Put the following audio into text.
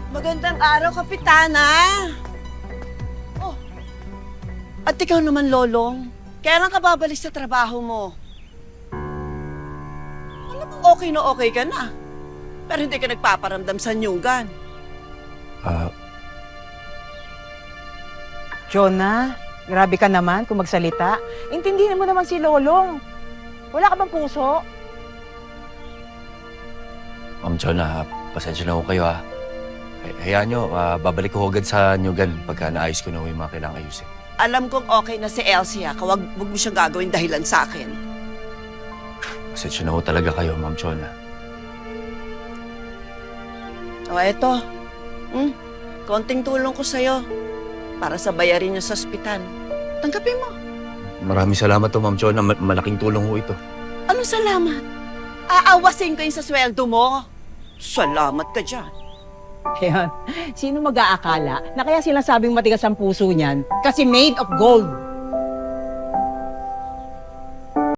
Magandang araw, Kapitana. Oh, at ikaw naman, Lolong. Kailan ka babalik sa trabaho mo? Alam mo, okay na okay ka na. Pero hindi ka nagpaparamdam sa nyugan. Jonah, grabe ka naman kung magsalita. Intindihin mo naman si Lolong. Wala ka bang puso? Ma'am Jonah, pasensya na ho kayo ha. Hayaan nyo, babalik ko agad sa Nyugan pagka naayos ko na yung mga kailangang ayusin. Alam kong okay na si Elsie, ha? Huwag mo siyang gagawin dahilan sa akin. Pasensya na ho talaga kayo, Ma'am Jonah. O, eto. Konting tulong ko sa'yo para sa bayarin niyo sa ospital. Tanggapin mo. Maraming salamat to, Ma'am Jonah. Malaking tulong ho ito. Anong salamat? Aawasin ko yung sa sweldo mo. Salamat ka dyan. Ayan. Sino mag-aakala na kaya silang sabing matigas ang puso niyan? Kasi made of gold.